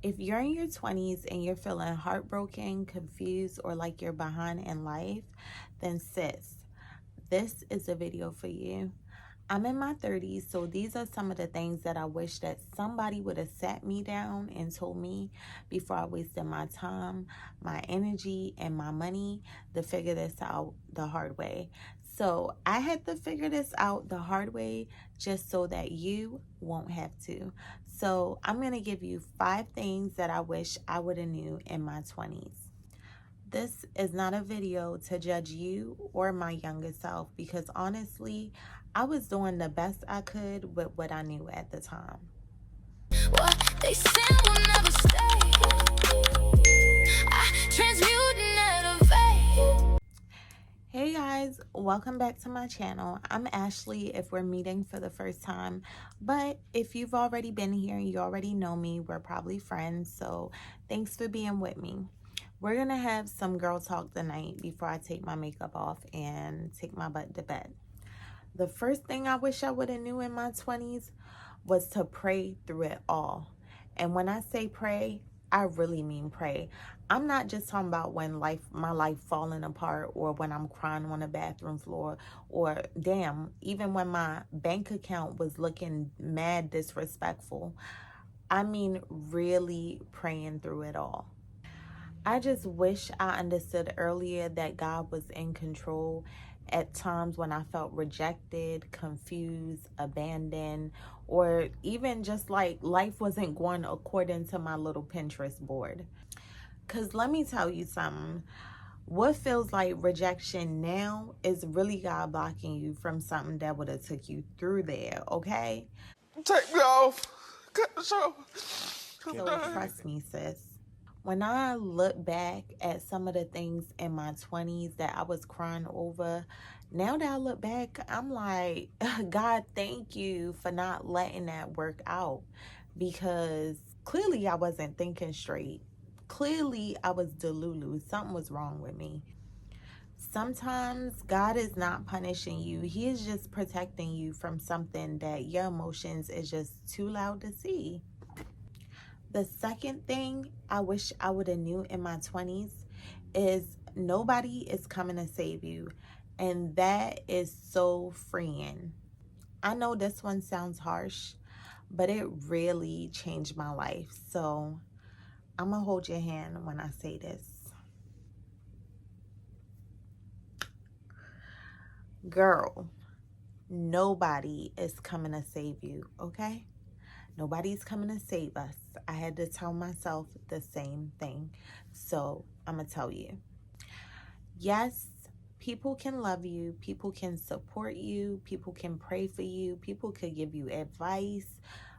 If you're in your 20s and you're feeling heartbroken, confused, or like you're behind in life, then sis, this is a video for you. I'm in my 30s, so these are some of the things that I wish that somebody would have sat me down and told me before I wasted my time, my energy, and my money to figure this out the hard way. So I had to figure this out the hard way just so that you won't have to. So I'm going to give you 5 things that I wish I would have knew in my 20s. This is not a video to judge you or my younger self because honestly, I was doing the best I could with what I knew at the time. What they say will never stay. I transmute and elevate. Hey guys, welcome back to my channel. I'm Ashley if we're meeting for the first time, but if you've already been here and you already know me, we're probably friends, so thanks for being with me. We're gonna have some girl talk tonight before I take my makeup off and take my butt to bed. The first thing I wish I would have knew in my 20s was to pray through it all. And when I say pray, I really mean pray. I'm not just talking about when my life falling apart or when I'm crying on the bathroom floor or damn, even when my bank account was looking mad disrespectful. I mean really praying through it all. I just wish I understood earlier that God was in control at times when I felt rejected, confused, abandoned, or even just like life wasn't going according to my little Pinterest board. Because let me tell you something. What feels like rejection now is really God blocking you from something that would have took you through there, okay? Take me off. Cut the show. So trust me, sis. When I look back at some of the things in my 20s that I was crying over, now that I look back, I'm like, God, thank you for not letting that work out, because clearly I wasn't thinking straight. Clearly I was delulu. Something was wrong with me. Sometimes God is not punishing you. He is just protecting you from something that your emotions is just too loud to see. The second thing I wish I would have knew in my 20s is nobody is coming to save you. And that is so freeing. I know this one sounds harsh, but it really changed my life. So I'm going to hold your hand when I say this. Girl, nobody is coming to save you, okay? Nobody's coming to save us. I had to tell myself the same thing. So I'm going to tell you. Yes, people can love you. People can support you. People can pray for you. People could give you advice.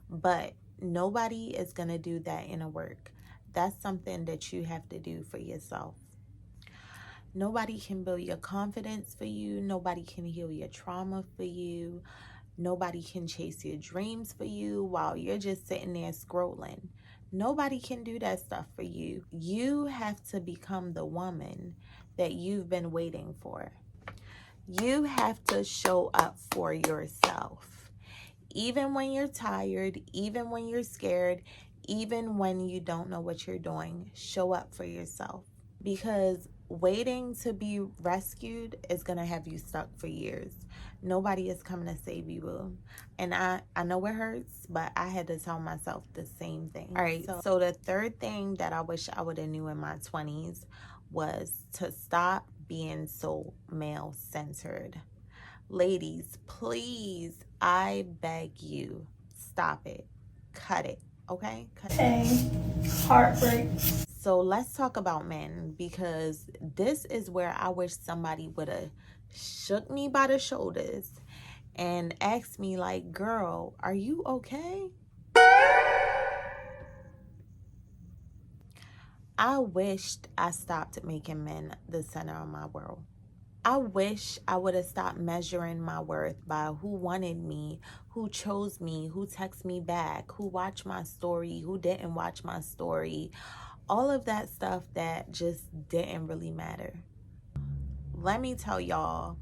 But nobody is going to do that inner work. That's something that you have to do for yourself. Nobody can build your confidence for you. Nobody can heal your trauma for you. Nobody can chase your dreams for you while you're just sitting there scrolling. Nobody can do that stuff for you. You have to become the woman that you've been waiting for. You have to show up for yourself. Even when you're tired, even when you're scared, even when you don't know what you're doing, show up for yourself. Because waiting to be rescued is going to have you stuck for years. Nobody is coming to save you, boo. And I know it hurts, but I had to tell myself the same thing. All right, so the third thing that I wish I would have knew in my 20s was to stop being so male-centered. Ladies, please, I beg you, stop it. Cut it, okay? Cut it. Pain, heartbreak. So let's talk about men, because this is where I wish somebody would have shook me by the shoulders and asked me like, girl, are you okay? I wished I stopped making men the center of my world. I wish I would have stopped measuring my worth by who wanted me, who chose me, who texted me back, who watched my story, who didn't watch my story. All of that stuff that just didn't really matter. Let me tell y'all,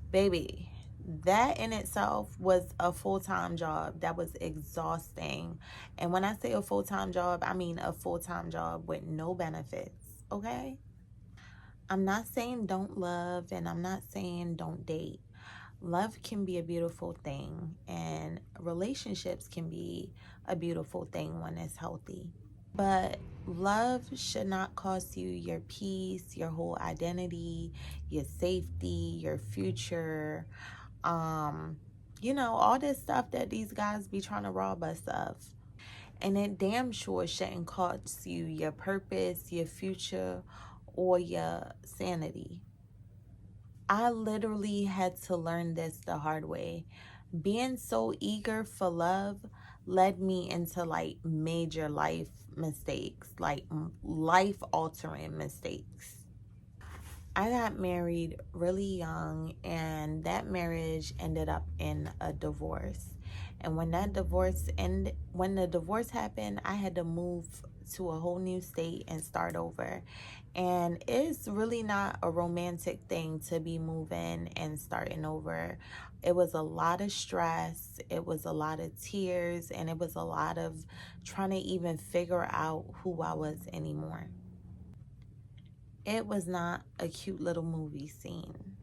baby, That in itself was a full-time job that was exhausting. And when I say a full-time job, I mean a full-time job with no benefits, okay? I'm not saying don't love, and I'm not saying don't date. Love can be a beautiful thing, and relationships can be a beautiful thing when it's healthy. But love should not cost you your peace, your whole identity, your safety, your future. Um, all this stuff that these guys be trying to rob us of. And it damn sure shouldn't cost you your purpose, your future, or your sanity. I literally had to learn this the hard way. Being so eager for love led me into like major life mistakes, like life altering mistakes. I got married really young, and that marriage ended up in a divorce. And when the divorce happened, I had to move to a whole new state and start over. And it's really not a romantic thing to be moving and starting over. It was a lot of stress, it was a lot of tears, and it was a lot of trying to even figure out who I was anymore. It was not a cute little movie scene.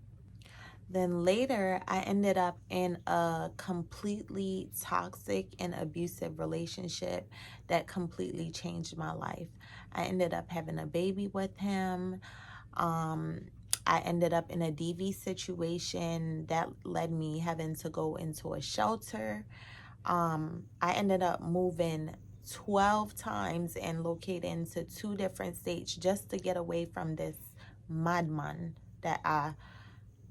Then later, I ended up in a completely toxic and abusive relationship that completely changed my life. I ended up having a baby with him. Um, I ended up in a DV situation that led me having to go into a shelter. I ended up moving 12 times and located into 2 different states just to get away from this madman that I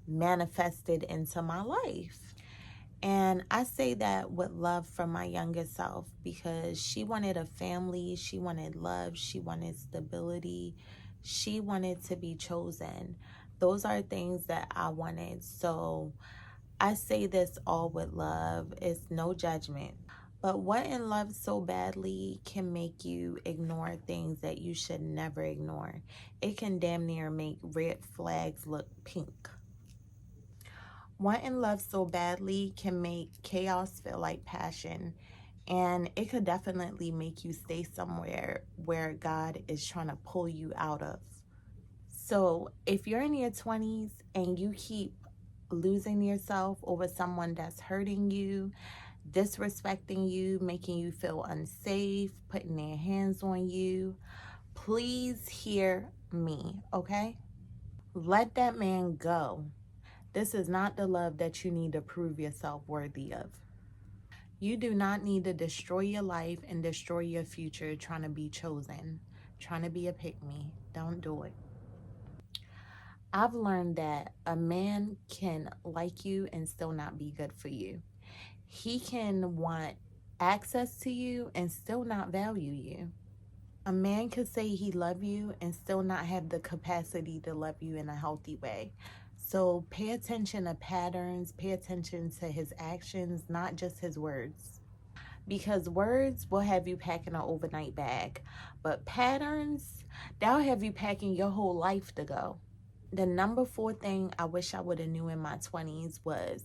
manifested into my life. And I say that with love from my younger self, because she wanted a family, she wanted love, she wanted stability, she wanted to be chosen. Those are things that I wanted. So I say this all with love. It's no judgment. But wanting love so badly can make you ignore things that you should never ignore. It can damn near make red flags look pink. Wanting love so badly can make chaos feel like passion, and it could definitely make you stay somewhere where God is trying to pull you out of. So, if you're in your 20s and you keep losing yourself over someone that's hurting you, disrespecting you, making you feel unsafe, putting their hands on you, please hear me, okay? Let that man go. This is not the love that you need to prove yourself worthy of. You do not need to destroy your life and destroy your future trying to be chosen, trying to be a pick me. Don't do it. I've learned that a man can like you and still not be good for you. He can want access to you and still not value you. A man could say he love you and still not have the capacity to love you in a healthy way. So pay attention to patterns, pay attention to his actions, not just his words. Because words will have you packing an overnight bag, but patterns, that'll have you packing your whole life to go. The number 4 thing I wish I would have knew in my 20s was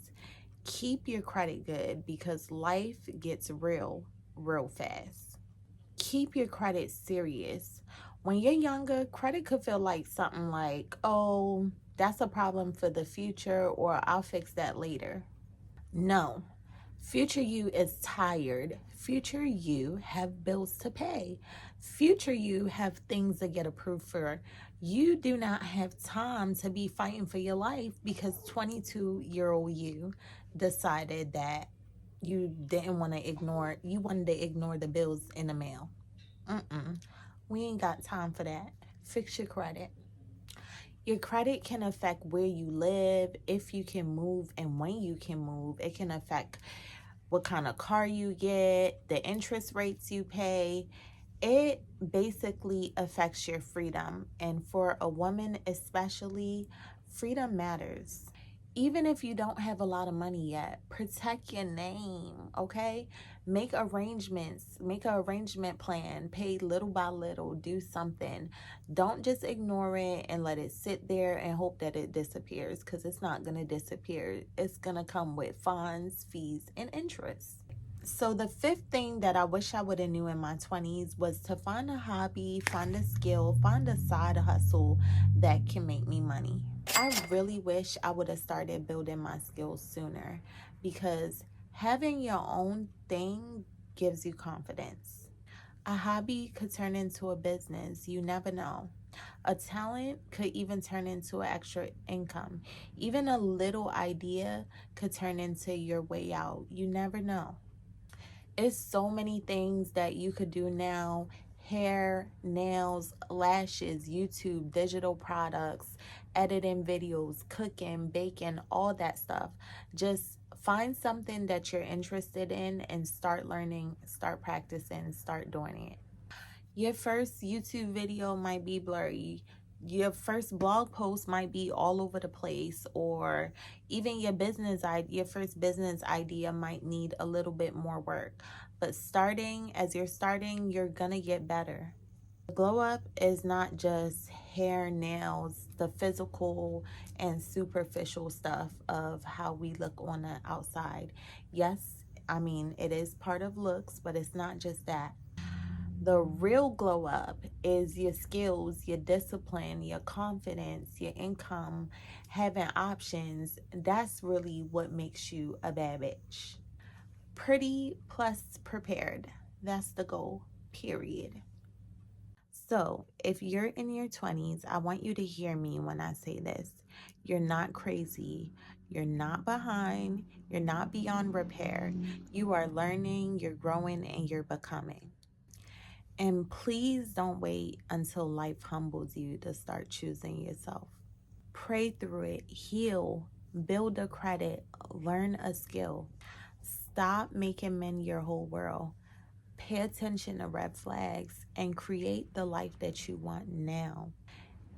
keep your credit good, because life gets real fast. Keep your credit serious. When you're younger, credit could feel like something like, oh, that's a problem for the future, or I'll fix that later. No. Future you is tired. Future you have bills to pay. Future you have things to get approved for. You do not have time to be fighting for your life because 22-year-old you decided that you didn't want to ignore, you wanted to ignore the bills in the mail. We ain't got time for that. Fix your credit. Your credit can affect where you live, if you can move, and when you can move. It can affect what kind of car you get, the interest rates you pay. It basically affects your freedom. And for a woman especially, freedom matters. Even if you don't have a lot of money yet, protect your name, okay? Make arrangements, make an arrangement plan, pay little by little, do something. Don't just ignore it and let it sit there and hope that it disappears, because it's not going to disappear. It's going to come with fines, fees, and interest. So the fifth thing that I wish I would have knew in my 20s was to find a hobby, find a skill, find a side hustle that can make me money. I really wish I would have started building my skills sooner, because having your own thing gives you confidence. A hobby could turn into a business. You never know. A talent could even turn into an extra income. Even a little idea could turn into your way out. You never know. It's so many things that you could do now: hair, nails, lashes, YouTube, digital products, editing videos, cooking, baking, all that stuff. Just find something that you're interested in and start learning, start practicing, start doing it. Your first YouTube video might be blurry. Your first blog post might be all over the place, or even your first business idea might need a little bit more work. But as you're starting, you're gonna get better. The glow up is not just hair, nails, the physical and superficial stuff of how we look on the outside. Yes, I mean, it is part of looks, but it's not just that. The real glow up is your skills, your discipline, your confidence, your income, having options. That's really what makes you a bad bitch. Pretty plus prepared. That's the goal, period. So, if you're in your 20s, I want you to hear me when I say this. You're not crazy. You're not behind. You're not beyond repair. You are learning, you're growing, and you're becoming. And please don't wait until life humbles you to start choosing yourself. Pray through it, heal, build a credit, learn a skill. Stop making men your whole world. Pay attention to red flags and create the life that you want now.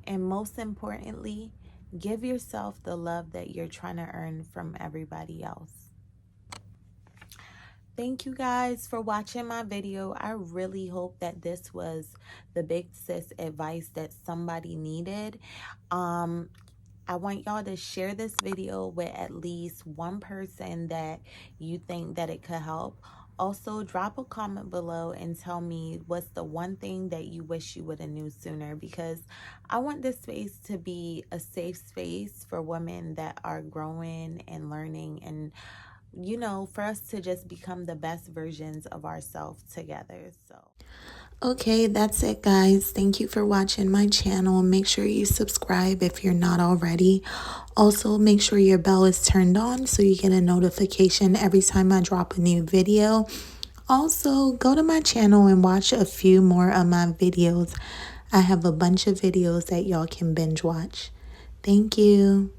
And most importantly, give yourself the love that you're trying to earn from everybody else. Thank you guys for watching my video. I really hope that this was the big sis advice that somebody needed. I want y'all to share this video with at least one person that you think that it could help. Also, drop a comment below and tell me what's the one thing that you wish you would have knew sooner, because I want this space to be a safe space for women that are growing and learning, and for us to just become the best versions of ourselves together. So okay, that's it, guys. Thank you for watching my channel. Make sure you subscribe if you're not already. Also, make sure your bell is turned on so you get a notification every time I drop a new video. Also, go to my channel and watch a few more of my videos. I have a bunch of videos that y'all can binge watch. Thank you.